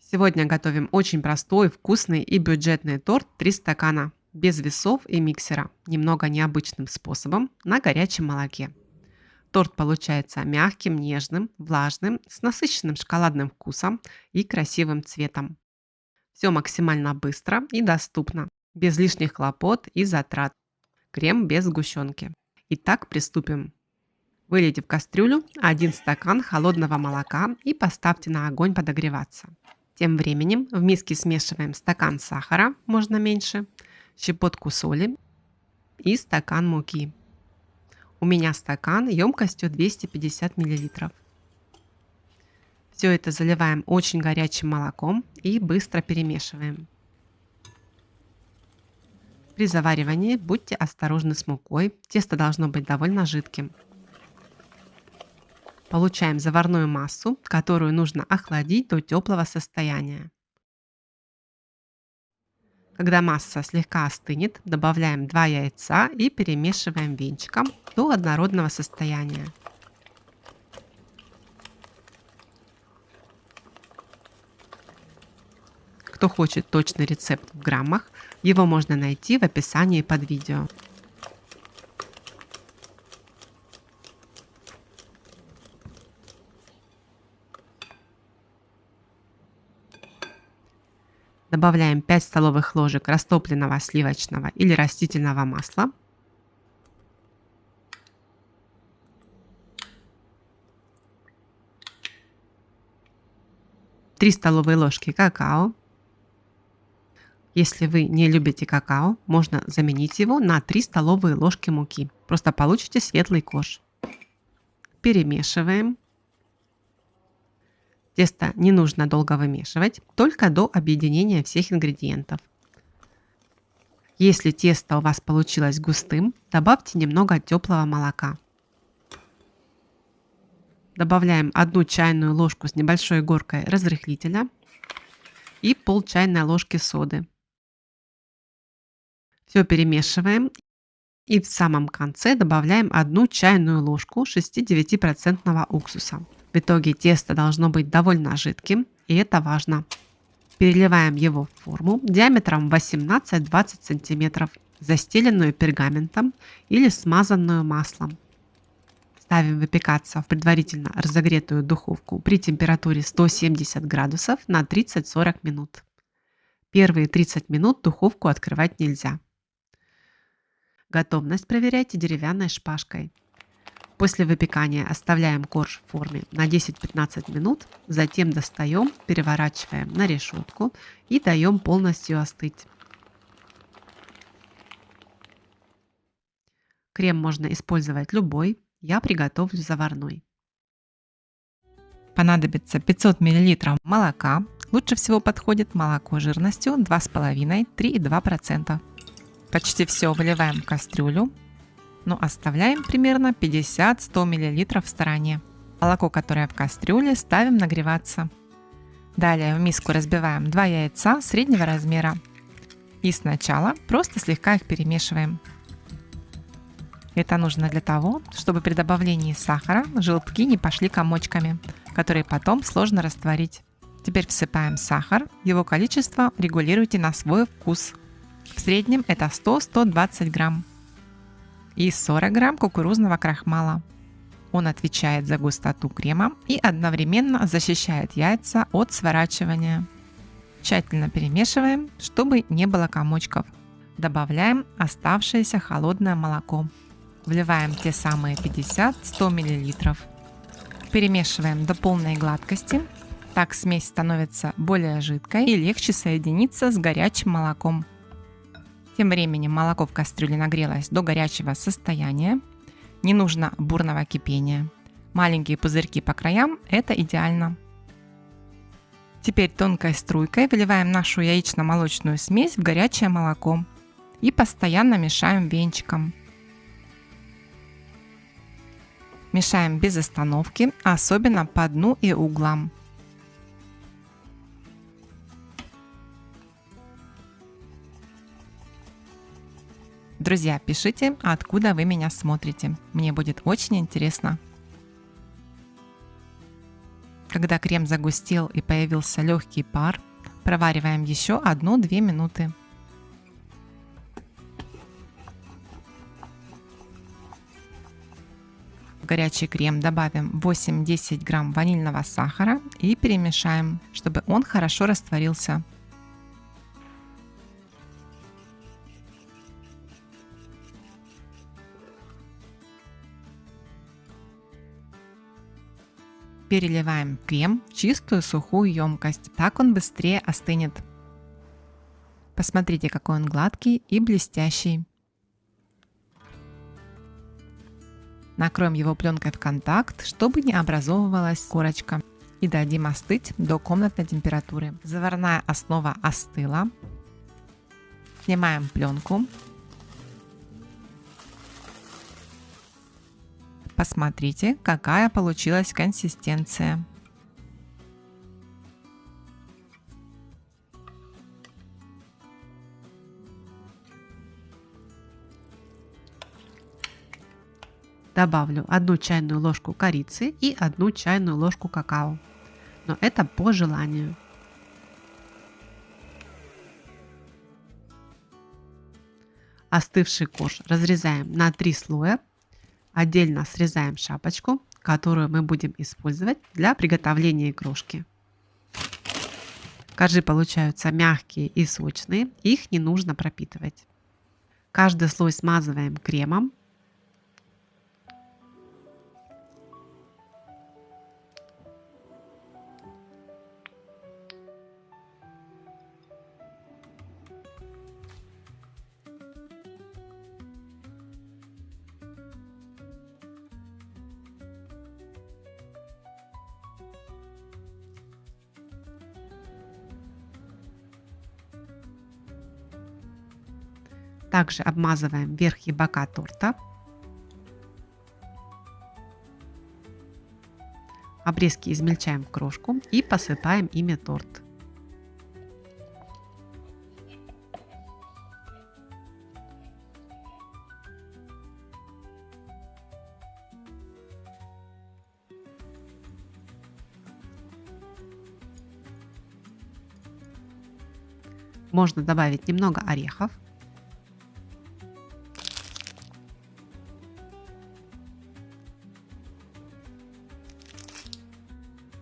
Сегодня готовим очень простой, вкусный и бюджетный торт 3 стакана, без весов и миксера, немного необычным способом, на горячем молоке. Торт получается мягким, нежным, влажным, с насыщенным шоколадным вкусом и красивым цветом. Все максимально быстро и доступно, без лишних хлопот и затрат. Крем без сгущенки. Итак, приступим. Вылейте в кастрюлю 1 стакан холодного молока и поставьте на огонь подогреваться. Тем временем в миске смешиваем стакан сахара, можно меньше, щепотку соли и стакан муки. У меня стакан емкостью 250 мл. Все это заливаем очень горячим молоком и быстро перемешиваем. При заваривании будьте осторожны с мукой, тесто должно быть довольно жидким. Получаем заварную массу, которую нужно охладить до теплого состояния. Когда масса слегка остынет, добавляем 2 яйца и перемешиваем венчиком до однородного состояния. Кто хочет точный рецепт в граммах, его можно найти в описании под видео. Добавляем 5 столовых ложек растопленного сливочного или растительного масла. Три столовые ложки какао. Если вы не любите какао, можно заменить его на 3 столовые ложки муки. Просто получите светлый корж. Перемешиваем. Тесто не нужно долго вымешивать, только до объединения всех ингредиентов. Если тесто у вас получилось густым, добавьте немного теплого молока. Добавляем 1 чайную ложку с небольшой горкой разрыхлителя и пол чайной ложки соды. Все перемешиваем и в самом конце добавляем 1 чайную ложку 6-9% уксуса. В итоге тесто должно быть довольно жидким, и это важно. Переливаем его в форму диаметром 18-20 см, застеленную пергаментом или смазанную маслом. Ставим выпекаться в предварительно разогретую духовку при температуре 170 градусов на 30-40 минут. Первые 30 минут духовку открывать нельзя. Готовность проверяйте деревянной шпажкой. После выпекания оставляем корж в форме на 10-15 минут, затем достаем, переворачиваем на решетку и даем полностью остыть. Крем можно использовать любой, я приготовлю заварной. Понадобится 500 мл молока, лучше всего подходит молоко жирностью 2,5-3,2%. Почти все выливаем в кастрюлю, но оставляем примерно 50-100 мл в стороне. Молоко, которое в кастрюле, ставим нагреваться. Далее в миску разбиваем 2 яйца среднего размера. И сначала просто слегка их перемешиваем. Это нужно для того, чтобы при добавлении сахара желтки не пошли комочками, которые потом сложно растворить. Теперь всыпаем сахар, его количество регулируйте на свой вкус. В среднем это 100-120 грамм. И 40 грамм кукурузного крахмала. Он отвечает за густоту крема и одновременно защищает яйца от сворачивания. Тщательно перемешиваем, чтобы не было комочков. Добавляем оставшееся холодное молоко. Вливаем те самые 50-100 мл. Перемешиваем до полной гладкости. Так смесь становится более жидкой и легче соединиться с горячим молоком. Тем временем молоко в кастрюле нагрелось до горячего состояния. Не нужно бурного кипения. Маленькие пузырьки по краям – это идеально. Теперь тонкой струйкой выливаем нашу яично-молочную смесь в горячее молоко и постоянно мешаем венчиком. Мешаем без остановки, особенно по дну и углам. Друзья, пишите, откуда вы меня смотрите. Мне будет очень интересно. Когда крем загустел и появился легкий пар, провариваем еще 1-2 минуты. В горячий крем добавим 8-10 грамм ванильного сахара и перемешаем, чтобы он хорошо растворился. Переливаем крем в чистую сухую емкость, так он быстрее остынет. Посмотрите, какой он гладкий и блестящий. Накроем его пленкой в контакт, чтобы не образовывалась корочка. И дадим остыть до комнатной температуры. Заварная основа остыла. Снимаем пленку. Посмотрите, какая получилась консистенция. Добавлю 1 чайную ложку корицы и 1 чайную ложку какао. Но это по желанию. Остывший корж разрезаем на 3 слоя. Отдельно срезаем шапочку, которую мы будем использовать для приготовления крошки. Коржи получаются мягкие и сочные, их не нужно пропитывать. Каждый слой смазываем кремом. Также обмазываем верх и бока торта. Обрезки измельчаем в крошку и посыпаем ими торт. Можно добавить немного орехов.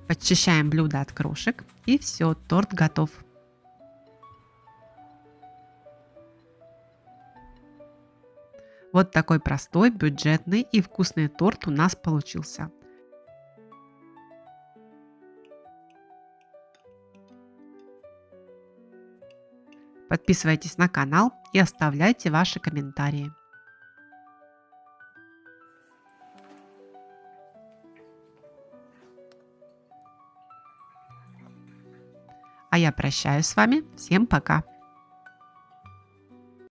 Подчищаем блюдо от крошек и все, торт готов. Вот такой простой, бюджетный и вкусный торт у нас получился. Подписывайтесь на канал и оставляйте ваши комментарии. А я прощаюсь с вами. Всем пока!